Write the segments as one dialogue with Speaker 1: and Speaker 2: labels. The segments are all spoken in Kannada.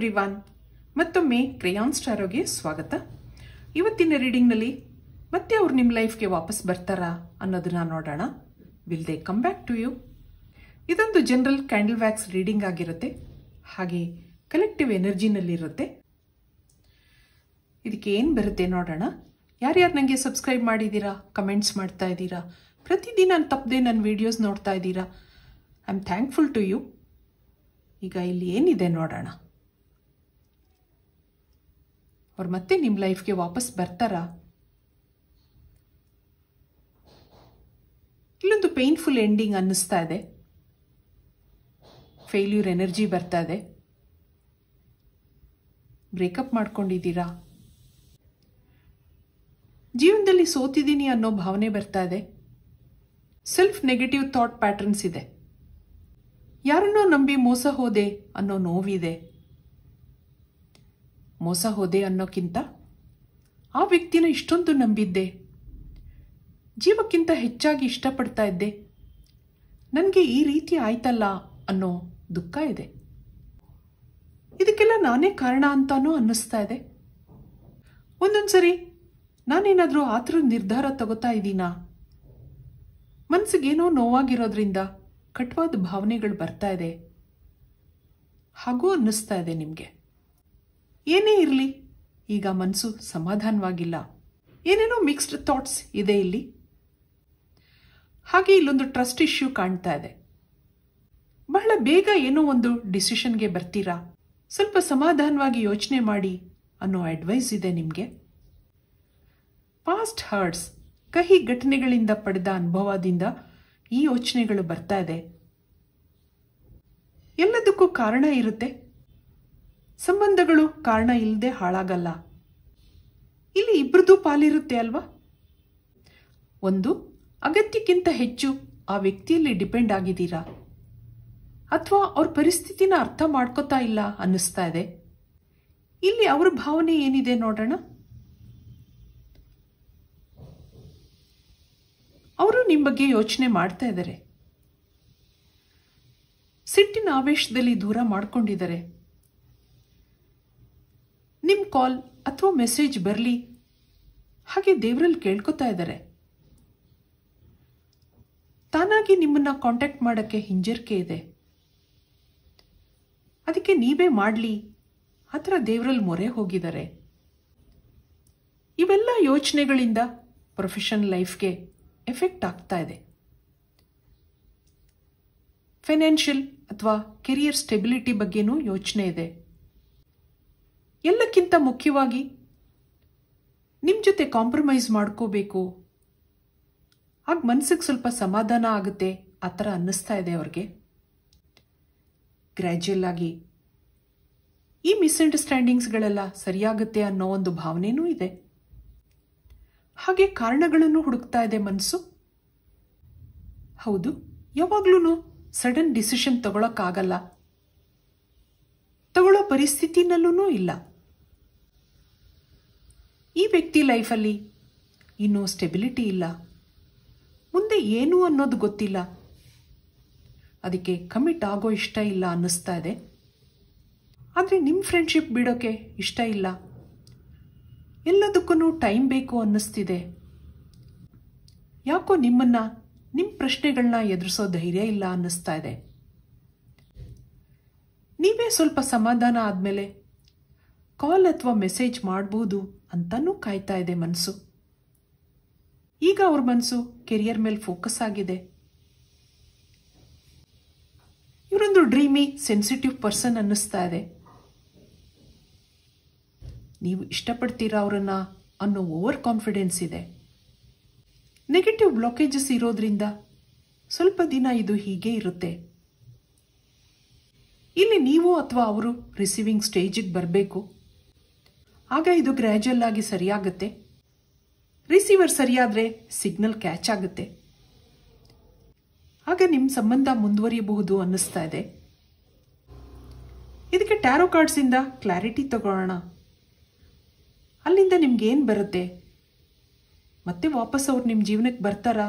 Speaker 1: ಎವ್ರಿವಾನ್, ಮತ್ತೊಮ್ಮೆ ಕ್ರೇಯಾನ್ ಸ್ಟಾರೋಗೆ ಸ್ವಾಗತ. ಇವತ್ತಿನ ರೀಡಿಂಗ್ನಲ್ಲಿ ಮತ್ತೆ ಅವ್ರು ನಿಮ್ಮ ಲೈಫ್ಗೆ ವಾಪಸ್ ಬರ್ತಾರಾ ಅನ್ನೋದನ್ನ ನೋಡೋಣ. Will they come back to you? ಇದೊಂದು ಜನರಲ್ ಕ್ಯಾಂಡಲ್ ವ್ಯಾಕ್ಸ್ ರೀಡಿಂಗ್ ಆಗಿರುತ್ತೆ, ಹಾಗೆ ಕಲೆಕ್ಟಿವ್ ಎನರ್ಜಿನಲ್ಲಿರುತ್ತೆ. ಇದಕ್ಕೆ ಏನು ಬರುತ್ತೆ ನೋಡೋಣ. ಯಾರ್ಯಾರು ನನಗೆ ಸಬ್ಸ್ಕ್ರೈಬ್ ಮಾಡಿದ್ದೀರಾ, ಕಮೆಂಟ್ಸ್ ಮಾಡ್ತಾ ಇದ್ದೀರಾ, ಪ್ರತಿದಿನ ತಪ್ಪದೆ ನನ್ನ ವಿಡಿಯೋಸ್ ನೋಡ್ತಾ ಇದ್ದೀರಾ, I am thankful to you. ಈಗ ಇಲ್ಲಿ ಏನಿದೆ ನೋಡೋಣ. ಅವ್ರು ಮತ್ತೆ ನಿಮ್ಮ ಲೈಫ್ಗೆ ವಾಪಸ್ ಬರ್ತಾರಾ? ಇಲ್ಲೊಂದು ಪೇನ್ಫುಲ್ ಎಂಡಿಂಗ್ ಅನ್ನಿಸ್ತಾ ಇದೆ. ಫೇಲ್ಯೂರ್ ಎನರ್ಜಿ ಬರ್ತಾ ಇದೆ. ಬ್ರೇಕಪ್ ಮಾಡ್ಕೊಂಡಿದ್ದೀರಾ, ಜೀವನದಲ್ಲಿ ಸೋತಿದ್ದೀನಿ ಅನ್ನೋ ಭಾವನೆ ಬರ್ತಾ ಇದೆ. ಸೆಲ್ಫ್ ನೆಗೆಟಿವ್ ಥಾಟ್ ಪ್ಯಾಟರ್ನ್ಸ್ ಇದೆ. ಯಾರನ್ನೋ ನಂಬಿ ಮೋಸ ಹೋದೆ ಅನ್ನೋ ನೋವಿದೆ. ಮೋಸ ಹೋದೆ ಅನ್ನೋಕ್ಕಿಂತ ಆ ವ್ಯಕ್ತಿನ ಇಷ್ಟೊಂದು ನಂಬಿದ್ದೆ, ಜೀವಕ್ಕಿಂತ ಹೆಚ್ಚಾಗಿ ಇಷ್ಟಪಡ್ತಾ ಇದ್ದೆ, ನನಗೆ ಈ ರೀತಿ ಆಯ್ತಲ್ಲ ಅನ್ನೋ ದುಃಖ ಇದೆ. ಇದಕ್ಕೆಲ್ಲ ನಾನೇ ಕಾರಣ ಅಂತಾನೂ ಅನ್ನಿಸ್ತಾ ಇದೆ. ಒಂದೊಂದ್ಸರಿ ನಾನೇನಾದರೂ ಆ ಥರದ ನಿರ್ಧಾರ ತಗೋತಾ ಇದ್ದೀನಾ? ಮನಸ್ಸಿಗೇನೋ ನೋವಾಗಿರೋದ್ರಿಂದ ಕಟುವಾದ ಭಾವನೆಗಳು ಬರ್ತಾ ಇದೆ ಹಾಗೂ ಅನ್ನಿಸ್ತಾ ಇದೆ ನಿಮಗೆ. ಏನೇ ಇರಲಿ, ಈಗ ಮನಸ್ಸು ಸಮಾಧಾನವಾಗಿಲ್ಲ. ಏನೇನೋ ಮಿಕ್ಸ್ಡ್ ಥಾಟ್ಸ್ ಇದೆ ಇಲ್ಲಿ. ಹಾಗೆ ಇಲ್ಲೊಂದು ಟ್ರಸ್ಟ್ ಇಶ್ಯೂ ಕಾಣ್ತಾ ಇದೆ. ಬಹಳ ಬೇಗ ಏನೋ ಒಂದು ಡಿಸಿಷನ್ಗೆ ಬರ್ತೀರಾ. ಸ್ವಲ್ಪ ಸಮಾಧಾನವಾಗಿ ಯೋಚನೆ ಮಾಡಿ ಅನ್ನೋ ಅಡ್ವೈಸ್ ಇದೆ ನಿಮಗೆ. ಪಾಸ್ಟ್ ಹರ್ಟ್ಸ್, ಕಹಿ ಘಟನೆಗಳಿಂದ ಪಡೆದ ಅನುಭವದಿಂದ ಈ ಯೋಚನೆಗಳು ಬರ್ತಾ ಇದೆ. ಎಲ್ಲದಕ್ಕೂ ಕಾರಣ ಇರುತ್ತೆ. ಸಂಬಂಧಗಳು ಕಾರಣ ಇಲ್ಲದೆ ಹಾಳಾಗಲ್ಲ. ಇಲ್ಲಿ ಇಬ್ಬರದು ಪಾಲಿರುತ್ತೆ ಅಲ್ವಾ? ಒಂದು, ಅಗತ್ಯಕ್ಕಿಂತ ಹೆಚ್ಚು ಆ ವ್ಯಕ್ತಿಯಲ್ಲಿ ಡಿಪೆಂಡ್ ಆಗಿದ್ದೀರಾ, ಅಥವಾ ಅವ್ರ ಪರಿಸ್ಥಿತಿನ ಅರ್ಥ ಮಾಡ್ಕೋತಾ ಇಲ್ಲ ಅನ್ನಿಸ್ತಾ ಇದೆ. ಇಲ್ಲಿ ಅವ್ರ ಭಾವನೆ ಏನಿದೆ ನೋಡೋಣ. ಅವರು ನಿಮ್ಮ ಬಗ್ಗೆ ಯೋಚನೆ ಮಾಡ್ತಾ ಇದ್ದಾರೆ. ಸಿಟ್ಟಿನ ಆವೇಶದಲ್ಲಿ ದೂರ ಮಾಡ್ಕೊಂಡಿದ್ದಾರೆ. ನಿಮ್ಮ ಕಾಲ್ ಅಥವಾ ಮೆಸೇಜ್ ಬರಲಿ ಹಾಗೆ ದೇವರಲ್ಲಿ ಕೇಳ್ಕೊತಾ ಇದ್ದಾರೆ. ತಾನಾಗಿ ನಿಮ್ಮನ್ನ ಕಾಂಟ್ಯಾಕ್ಟ್ ಮಾಡೋಕ್ಕೆ ಹಿಂಜರಿಕೆ ಇದೆ. ಅದಕ್ಕೆ ನೀವೇ ಮಾಡಲಿ ಆ ಥರ ದೇವರಲ್ಲಿ ಮೊರೆ ಹೋಗಿದ್ದಾರೆ. ಇವೆಲ್ಲ ಯೋಚನೆಗಳಿಂದ ಪ್ರೊಫೆಷನಲ್ ಲೈಫ್ಗೆ ಎಫೆಕ್ಟ್ ಆಗ್ತಾ ಇದೆ. ಫೈನಾನ್ಷಿಯಲ್ ಅಥವಾ ಕೆರಿಯರ್ ಸ್ಟೆಬಿಲಿಟಿ ಬಗ್ಗೆನೂ ಯೋಚನೆ ಇದೆ. ಎಲ್ಲಕ್ಕಿಂತ ಮುಖ್ಯವಾಗಿ ನಿಮ್ಮ ಜೊತೆ ಕಾಂಪ್ರಮೈಸ್ ಮಾಡ್ಕೋಬೇಕು, ಆಗ ಮನಸ್ಸಿಗೆ ಸ್ವಲ್ಪ ಸಮಾಧಾನ ಆಗುತ್ತೆ ಆ ಥರ ಅನ್ನಿಸ್ತಾ ಇದೆ ಅವ್ರಿಗೆ. ಗ್ರ್ಯಾಜುಯಲ್ ಆಗಿ ಈ ಮಿಸ್ಅಂಡರ್ಸ್ಟ್ಯಾಂಡಿಂಗ್ಸ್ಗಳೆಲ್ಲ ಸರಿಯಾಗುತ್ತೆ ಅನ್ನೋ ಒಂದು ಭಾವನೆನೂ ಇದೆ. ಹಾಗೆ ಕಾರಣಗಳನ್ನು ಹುಡುಕ್ತಾ ಇದೆ ಮನಸ್ಸು. ಹೌದು, ಯಾವಾಗ್ಲೂ ಸಡನ್ ಡಿಸಿಷನ್ ತಗೊಳಕ್ಕಾಗಲ್ಲ, ತಗೊಳ್ಳೋ ಪರಿಸ್ಥಿತಿನಲ್ಲೂ ಇಲ್ಲ. ಈ ವ್ಯಕ್ತಿ ಲೈಫಲ್ಲಿ ಇನ್ನೂ ಸ್ಟೆಬಿಲಿಟಿ ಇಲ್ಲ, ಮುಂದೆ ಏನು ಅನ್ನೋದು ಗೊತ್ತಿಲ್ಲ, ಅದಕ್ಕೆ ಕಮಿಟ್ ಆಗೋ ಇಷ್ಟ ಇಲ್ಲ ಅನ್ನಿಸ್ತಾ ಇದೆ. ಆದರೆ ನಿಮ್ಮ ಫ್ರೆಂಡ್ಶಿಪ್ ಬಿಡೋಕೆ ಇಷ್ಟ ಇಲ್ಲ, ಎಲ್ಲದಕ್ಕೂ ಟೈಮ್ ಬೇಕು ಅನ್ನಿಸ್ತಿದೆ. ಯಾಕೋ ನಿಮ್ಮ ಪ್ರಶ್ನೆಗಳನ್ನ ಎದುರಿಸೋ ಧೈರ್ಯ ಇಲ್ಲ ಅನ್ನಿಸ್ತಾ ಇದೆ. ನೀವೇ ಸ್ವಲ್ಪ ಸಮಾಧಾನ ಆದಮೇಲೆ ಕಾಲ್ ಅಥವಾ ಮೆಸೇಜ್ ಮಾಡ್ಬೋದು ಅಂತಾನೂ ಕಾಯ್ತಾ ಇದೆ ಮನಸ್ಸು. ಈಗ ಅವ್ರ ಮನಸ್ಸು ಕೆರಿಯರ್ ಮೇಲೆ ಫೋಕಸ್ ಆಗಿದೆ. ಇವರೊಂದು ಡ್ರೀಮಿ, ಸೆನ್ಸಿಟಿವ್ ಪರ್ಸನ್ ಅನ್ನಿಸ್ತಾ ಇದೆ. ನೀವು ಇಷ್ಟಪಡ್ತೀರಾ ಅವರನ್ನ ಅನ್ನೋ ಓವರ್ ಕಾನ್ಫಿಡೆನ್ಸ್ ಇದೆ. ನೆಗೆಟಿವ್ ಬ್ಲಾಕೇಜಸ್ ಇರೋದ್ರಿಂದ ಸ್ವಲ್ಪ ದಿನ ಇದು ಹೀಗೆ ಇರುತ್ತೆ. ಇಲ್ಲಿ ನೀವು ಅಥವಾ ಅವರು ರಿಸೀವಿಂಗ್ ಸ್ಟೇಜಿಗೆ ಬರಬೇಕು. ಆಗ ಇದು ಗ್ರ್ಯಾಜುಯಲ್ ಆಗಿ ಸರಿಯಾಗುತ್ತೆ. ರಿಸೀವರ್ ಸರಿಯಾದರೆ ಸಿಗ್ನಲ್ ಕ್ಯಾಚ್ ಆಗುತ್ತೆ. ಆಗ ನಿಮ್ಮ ಸಂಬಂಧ ಮುಂದುವರಿಯಬಹುದು ಅನ್ನಿಸ್ತಾ ಇದೆ. ಇದಕ್ಕೆ ಟ್ಯಾರೋ ಕಾರ್ಡ್ಸಿಂದ ಕ್ಲಾರಿಟಿ ತಗೊಳ್ಳೋಣ. ಅಲ್ಲಿಂದ ನಿಮ್ಗೇನು ಬರುತ್ತೆ? ಮತ್ತೆ ವಾಪಸ್ ಅವ್ರು ನಿಮ್ಮ ಜೀವನಕ್ಕೆ ಬರ್ತಾರಾ?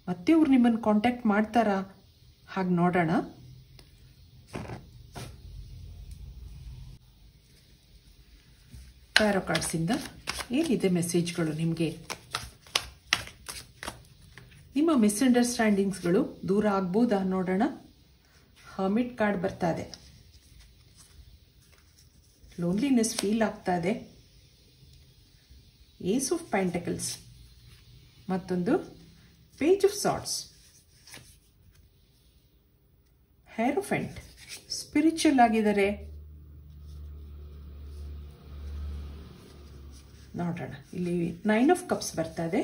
Speaker 1: ಮತ್ತೆ ಅವ್ರು ನಿಮ್ಮನ್ನು ಕಾಂಟ್ಯಾಕ್ಟ್ ಮಾಡ್ತಾರಾ? ಹಾಗೆ ನೋಡೋಣ. ಟ್ಯಾರೋ ಕಾರ್ಡ್ಸಿಂದ ಏನಿದೆ ಮೆಸೇಜ್ಗಳು ನಿಮಗೆ? ನಿಮ್ಮ ಮಿಸ್ಅಂಡರ್ಸ್ಟ್ಯಾಂಡಿಂಗ್ಸ್ಗಳು ದೂರ ಆಗ್ಬೋದಾ ನೋಡೋಣ. ಹರ್ಮಿಟ್ ಕಾರ್ಡ್ ಬರ್ತಾ ಇದೆ. ಲೋನ್ಲಿನೆಸ್ ಫೀಲ್ ಆಗ್ತಾ ಇದೆ. ಏಸ್ ಆಫ್ ಪೆಂಟಕಲ್ಸ್, ಮತ್ತೊಂದು ಪೇಜ್ ಆಫ್ ಸಾರ್ಟ್ಸ್, ಹೇರೋಫೆಂಟ್, ಸ್ಪಿರಿಚುವಲ್ ಆಗಿದ್ದಾರೆ. ನೋಡೋಣ, ಇಲ್ಲಿ 9 ಆಫ್ ಕಪ್ಸ್ ಬರ್ತಾ ಇದೆ.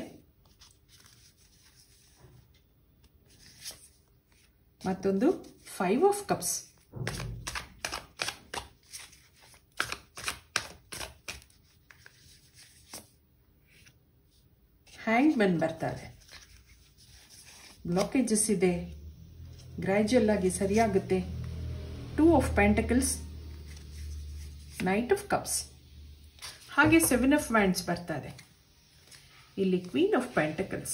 Speaker 1: ಮತ್ತೊಂದು 5 ಆಫ್ ಕಪ್ಸ್, ಹ್ಯಾಂಗ್ಮನ್ ಬರ್ತಾರೆ. ಬ್ಲಾಕೇಜಸ್ ಇದೆ, ಗ್ರಾಜುಯಲ್ ಆಗಿ ಸರಿಯಾಗುತ್ತೆ. 2 of pentacles, knight of cups, ಹಾಗೆ 7 ಆಫ್ ವ್ಯಾಂಡ್ಸ್ ಬರ್ತಾರೆ. ಇಲ್ಲಿ ಕ್ವೀನ್ ಆಫ್ ಪೆಂಟಕಲ್ಸ್.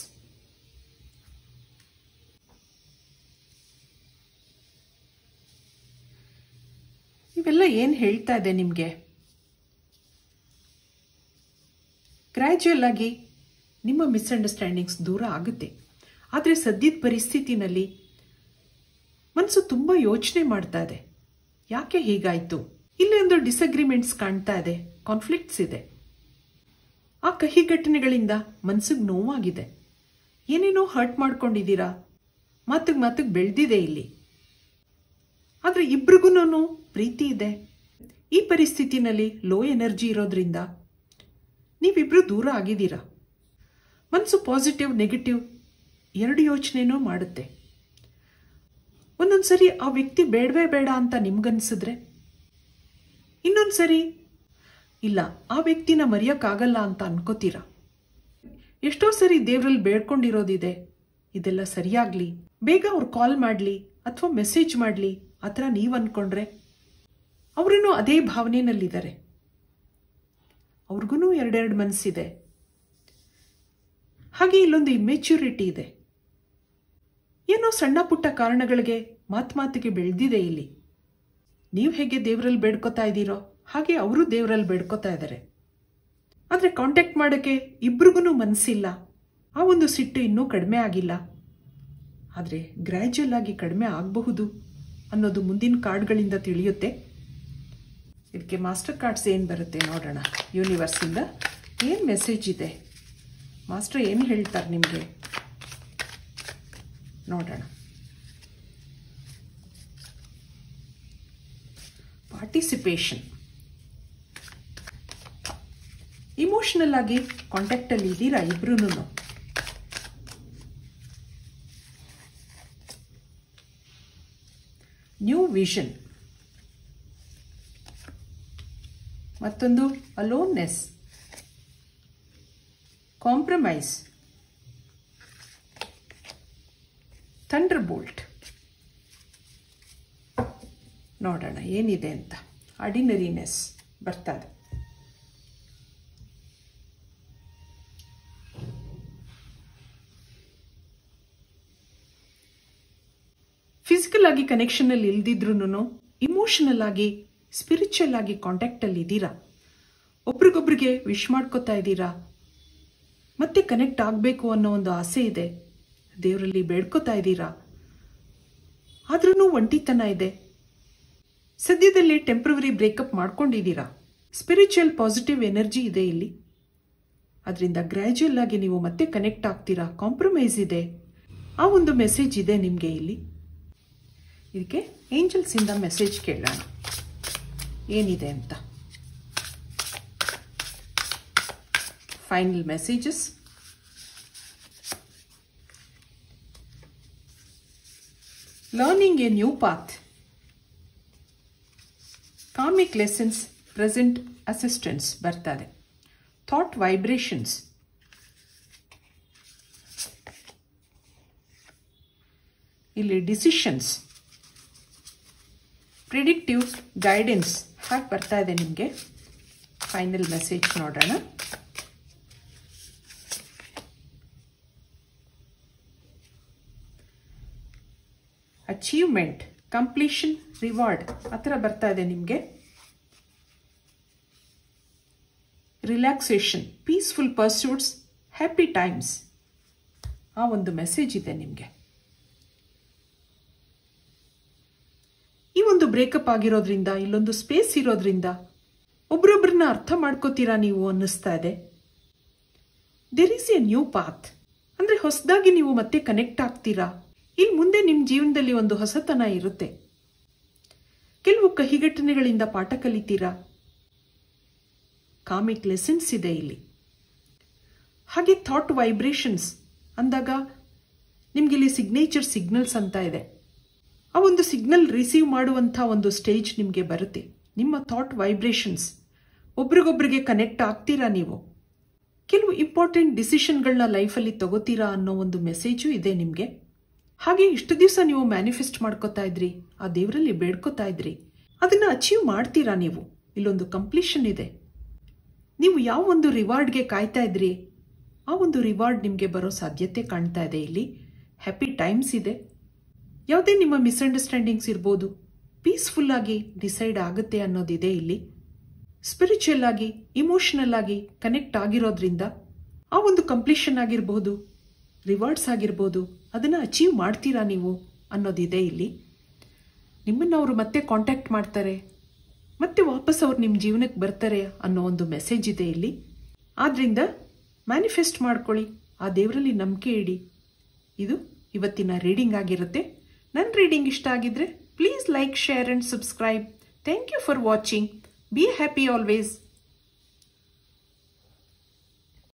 Speaker 1: ಇವೆಲ್ಲ ಏನು ಹೇಳ್ತಾ ಇದೆ ನಿಮಗೆ? ಗ್ರಾಜುಯಲ್ ಆಗಿ ನಿಮ್ಮ ಮಿಸ್ಅಂಡರ್ಸ್ಟ್ಯಾಂಡಿಂಗ್ಸ್ ದೂರ ಆಗುತ್ತೆ. ಆದರೆ ಸದ್ಯದ ಪರಿಸ್ಥಿತಿನಲ್ಲಿ ಮನಸ್ಸು ತುಂಬ ಯೋಚನೆ ಮಾಡ್ತಾ ಇದೆ. ಯಾಕೆ ಹೀಗಾಯಿತು? ಇಲ್ಲಿ ಒಂದು ಡಿಸಗ್ರಿಮೆಂಟ್ಸ್ ಕಾಣ್ತಾ ಇದೆ, ಕಾನ್ಫ್ಲಿಕ್ಟ್ಸ್ ಇದೆ. ಆ ಕಹಿ ಘಟನೆಗಳಿಂದ ಮನಸ್ಸಿಗೆ ನೋವಾಗಿದೆ. ಏನೇನೋ ಹರ್ಟ್ ಮಾಡ್ಕೊಂಡಿದ್ದೀರಾ, ಮಾತಿಗೆ ಬೆಳೆದಿದೆ ಇಲ್ಲಿ. ಆದರೆ ಇಬ್ರಿಗೂ ಪ್ರೀತಿ ಇದೆ. ಈ ಪರಿಸ್ಥಿತಿನಲ್ಲಿ ಲೋ ಎನರ್ಜಿ ಇರೋದ್ರಿಂದ ನೀವಿಬ್ರು ದೂರ ಆಗಿದ್ದೀರಾ. ಮನಸ್ಸು ಪಾಸಿಟಿವ್ ನೆಗೆಟಿವ್ ಎರಡು ಯೋಚನೆನೂ ಮಾಡುತ್ತೆ. ಒಂದೊಂದ್ಸರಿ ಆ ವ್ಯಕ್ತಿ ಬೇಡವೇ ಬೇಡ ಅಂತ ನಿಮ್ಗನ್ಸಿದ್ರೆ, ಇನ್ನೊಂದ್ಸರಿ ಇಲ್ಲ ಆ ವ್ಯಕ್ತಿನ ಮರೆಯೋಕ್ಕಾಗಲ್ಲ ಅಂತ ಅನ್ಕೋತೀರಾ. ಎಷ್ಟೋ ಸರಿ ದೇವರಲ್ಲಿ ಬೇಡ್ಕೊಂಡಿರೋದಿದೆ, ಇದೆಲ್ಲ ಸರಿಯಾಗ್ಲಿ, ಬೇಗ ಅವ್ರು ಕಾಲ್ ಮಾಡಲಿ ಅಥವಾ ಮೆಸೇಜ್ ಮಾಡಲಿ ಆ ಥರ ನೀವು ಅಂದ್ಕೊಂಡ್ರೆ ಅವರೂ ಅದೇ ಭಾವನೆಯಲ್ಲಿದ್ದಾರೆ. ಅವ್ರಿಗೂ ಎರಡೆರಡು ಮನಸ್ಸಿದೆ. ಹಾಗೆ ಇಲ್ಲೊಂದು ಇಮ್ಮೆಚ್ಯೂರಿಟಿ ಇದೆ. ಏನೋ ಸಣ್ಣ ಪುಟ್ಟ ಕಾರಣಗಳಿಗೆ ಮಾತಿಗೆ ಬೆಳೆದಿದೆ ಇಲ್ಲಿ. ನೀವು ಹೇಗೆ ದೇವರಲ್ಲಿ ಬೇಡ್ಕೋತಾ ಇದ್ದೀರೋ ಹಾಗೆ ಅವರು ದೇವರಲ್ಲಿ ಬೇಡ್ಕೋತಾ ಇದ್ದಾರೆ. ಆದರೆ ಕಾಂಟ್ಯಾಕ್ಟ್ ಮಾಡೋಕ್ಕೆ ಇಬ್ರಿಗೂ ಮನಸ್ಸಿಲ್ಲ. ಆ ಒಂದು ಸಿಟ್ಟು ಇನ್ನೂ ಕಡಿಮೆ ಆಗಿಲ್ಲ. ಆದರೆ ಗ್ರ್ಯಾಜುಯಲ್ ಆಗಿ ಕಡಿಮೆ ಆಗಬಹುದು ಅನ್ನೋದು ಮುಂದಿನ ಕಾರ್ಡ್ಗಳಿಂದ ತಿಳಿಯುತ್ತೆ. ಇದಕ್ಕೆ ಮಾಸ್ಟರ್ ಕಾರ್ಡ್ಸ್ ಏನು ಬರುತ್ತೆ ನೋಡೋಣ. ಯೂನಿವರ್ಸಿಂದ ಏನು ಮೆಸೇಜ್ ಇದೆ, ಮಾಸ್ಟರ್ ಏನು ಹೇಳ್ತಾರೆ ನಿಮಗೆ ನೋಡೋಣ. ಪಾರ್ಟಿಸಿಪೇಷನ್, ಇಮೋಷನಲ್ ಆಗಿ ಕಾಂಟ್ಯಾಕ್ಟಲ್ಲಿ ಇದ್ದೀರಾ ಇಬ್ರೂ. ನ್ಯೂ ವಿಷನ್, ಮತ್ತೊಂದು ಅಲೋನ್ನೆಸ್, ಕಾಂಪ್ರಮೈಸ್, ಥಂಡರ್ ಬೋಲ್ಟ್. ನೋಡೋಣ ಏನಿದೆ ಅಂತ. ಆರ್ಡಿನರಿನೆಸ್ ಬರ್ತದೆ. ಫಿಸಿಕಲ್ ಆಗಿ ಕನೆಕ್ಷನ್ ಅಲ್ಲಿ ಇಲ್ದಿದ್ರು ಇಮೋಷನಲ್ ಆಗಿ ಸ್ಪಿರಿಚುವಲ್ ಆಗಿ ಕಾಂಟ್ಯಾಕ್ಟ್ ಅಲ್ಲಿ ಇದ್ದೀರಾ. ಒಬ್ರಿಗೊಬ್ರಿಗೆ ವಿಶ್ ಮಾಡ್ಕೋತಾ ಇದ್ದೀರಾ. ಮತ್ತೆ ಕನೆಕ್ಟ್ ಆಗಬೇಕು ಅನ್ನೋ ಒಂದು ಆಸೆ ಇದೆ. ದೇವರಲ್ಲಿ ಬೇಡ್ಕೋತಾ ಇದ್ದೀರಾ. ಆದ್ರೂ ಒಂಟಿತನ ಇದೆ. ಸದ್ಯದಲ್ಲಿ ಟೆಂಪ್ರವರಿ ಬ್ರೇಕಪ್ ಮಾಡ್ಕೊಂಡಿದ್ದೀರಾ. ಸ್ಪಿರಿಚುವಲ್ ಪಾಸಿಟಿವ್ ಎನರ್ಜಿ ಇದೆ ಇಲ್ಲಿ. ಅದರಿಂದ ಗ್ರ್ಯಾಜುಯಲ್ ಆಗಿ ನೀವು ಮತ್ತೆ ಕನೆಕ್ಟ್ ಆಗ್ತೀರಾ. ಕಾಂಪ್ರಮೈಸ್ ಇದೆ. ಆ ಒಂದು ಮೆಸೇಜ್ ಇದೆ ನಿಮಗೆ ಇಲ್ಲಿ. ಇದಕ್ಕೆ ಏಂಜಲ್ಸ್ ಇಂದ ಮೆಸೇಜ್ ಕೇಳೋಣ ಏನಿದೆ ಅಂತ. Final messages. Learning A new path, comic lessons, present assistance ಬರ್ತದೆ. ಥಾಟ್ ವೈಬ್ರೇಷನ್ಸ್, ಇಲ್ಲಿ ಡಿಸಿಷನ್ಸ್, ಪ್ರಿಡಿಕ್ಟಿವ್ ಗೈಡೆನ್ಸ್ ಹಾಗೆ ಬರ್ತಾ ಇದೆ ನಿಮಗೆ. ಫೈನಲ್ ಮೆಸೇಜ್ ನೋಡೋಣ. ಅಚೀವ್ಮೆಂಟ್, ಕಂಪ್ಲೀಷನ್, ರಿವಾರ್ಡ್ ಆ ಥರ ಬರ್ತಾ ಇದೆ ನಿಮಗೆ. Relaxation, peaceful pursuits, happy times. ಆ ಒಂದು ಮೆಸೇಜ್ ಇದೆ ನಿಮಗೆ. ಈ ಒಂದು ಬ್ರೇಕಪ್ ಆಗಿರೋದ್ರಿಂದ, ಇಲ್ಲೊಂದು ಸ್ಪೇಸ್ ಇರೋದ್ರಿಂದ ಒಬ್ರೊಬ್ರನ್ನ ಅರ್ಥ ಮಾಡ್ಕೋತೀರಾ ನೀವು ಅನ್ನಿಸ್ತಾ ಇದೆ. There is a new path, ಅಂದರೆ ಹೊಸದಾಗಿ ನೀವು ಮತ್ತೆ ಕನೆಕ್ಟ್ ಆಗ್ತೀರಾ. ಇಲ್ಲಿ ಮುಂದೆ ನಿಮ್ಮ ಜೀವನದಲ್ಲಿ ಒಂದು ಹೊಸತನ ಇರುತ್ತೆ. ಕೆಲವು ಕಹಿ ಘಟನೆಗಳಿಂದ ಪಾಠ ಕಲಿತೀರಾ. ಕಾಮಿಕ್ ಲೆಸನ್ಸ್ ಇದೆ ಇಲ್ಲಿ. ಹಾಗೆ ಥಾಟ್ ವೈಬ್ರೇಷನ್ಸ್ ಅಂದಾಗ ನಿಮ್ಗಿಲ್ಲಿ ಸಿಗ್ನೇಚರ್ ಸಿಗ್ನಲ್ಸ್ ಅಂತ ಇದೆ. ಆ ಒಂದು ಸಿಗ್ನಲ್ ರಿಸೀವ್ ಮಾಡುವಂಥ ಒಂದು ಸ್ಟೇಜ್ ನಿಮಗೆ ಬರುತ್ತೆ. ನಿಮ್ಮ ಥಾಟ್ ವೈಬ್ರೇಷನ್ಸ್, ಒಬ್ರಿಗೊಬ್ರಿಗೆ ಕನೆಕ್ಟ್ ಆಗ್ತೀರಾ ನೀವು. ಕೆಲವು ಇಂಪಾರ್ಟೆಂಟ್ ಡಿಸಿಷನ್ಗಳನ್ನ ಲೈಫಲ್ಲಿ ತಗೋತೀರಾ ಅನ್ನೋ ಒಂದು ಮೆಸೇಜು ಇದೆ ನಿಮಗೆ. ಹಾಗೆ ಇಷ್ಟು ದಿವಸ ನೀವು ಮ್ಯಾನಿಫೆಸ್ಟ್ ಮಾಡ್ಕೋತಾ ಇದ್ರಿ, ಆ ದೇವರಲ್ಲಿ ಬೇಡ್ಕೋತಾ ಇದ್ರಿ, ಅದನ್ನ ಅಚೀವ್ ಮಾಡ್ತೀರಾ ನೀವು. ಇಲ್ಲೊಂದು ಕಂಪ್ಲೀಷನ್ ಇದೆ. ನೀವು ಯಾವ ಒಂದು ರಿವಾರ್ಡ್ಗೆ ಕಾಯ್ತಾ ಇದ್ರಿ, ಆ ಒಂದು ರಿವಾರ್ಡ್ ನಿಮಗೆ ಬರೋ ಸಾಧ್ಯತೆ ಕಾಣ್ತಾ ಇದೆ ಇಲ್ಲಿ. ಹ್ಯಾಪಿ ಟೈಮ್ಸ್ ಇದೆ. ಯಾವುದೇ ನಿಮ್ಮ ಮಿಸ್ಅಂಡರ್ಸ್ಟ್ಯಾಂಡಿಂಗ್ಸ್ ಇರ್ಬೋದು, ಪೀಸ್ಫುಲ್ ಆಗಿ ಡಿಸೈಡ್ ಆಗುತ್ತೆ ಅನ್ನೋದಿದೆ ಇಲ್ಲಿ. ಸ್ಪಿರಿಚುವಲ್ ಆಗಿ, ಇಮೋಷನಲ್ ಆಗಿ ಕನೆಕ್ಟ್ ಆಗಿರೋದ್ರಿಂದ ಆ ಒಂದು ಕಂಪ್ಲೀಷನ್ ಆಗಿರ್ಬೋದು, ರಿವಾರ್ಡ್ಸ್ ಆಗಿರ್ಬೋದು, ಅದನ್ನು ಅಚೀವ್ ಮಾಡ್ತೀರಾ ನೀವು ಅನ್ನೋದಿದೆ ಇಲ್ಲಿ. ನಿಮ್ಮನ್ನು ಅವರು ಮತ್ತೆ ಕಾಂಟ್ಯಾಕ್ಟ್ ಮಾಡ್ತಾರೆ, ಮತ್ತೆ ವಾಪಸ್ ಅವ್ರು ನಿಮ್ಮ ಜೀವನಕ್ಕೆ ಬರ್ತಾರೆ ಅನ್ನೋ ಒಂದು ಮೆಸೇಜ್ ಇದೆ ಇಲ್ಲಿ. ಆದ್ರಿಂದ ಮ್ಯಾನಿಫೆಸ್ಟ್ ಮಾಡ್ಕೊಳ್ಳಿ, ಆ ದೇವರಲ್ಲಿ ನಂಬಿಕೆ ಇಡಿ. ಇದು ಇವತ್ತಿನ ರೀಡಿಂಗ್ ಆಗಿರುತ್ತೆ. ನನ್ನ ರೀಡಿಂಗ್ ಇಷ್ಟ ಆಗಿದ್ರೆ please like, share and subscribe. Thank you for watching. Be happy always.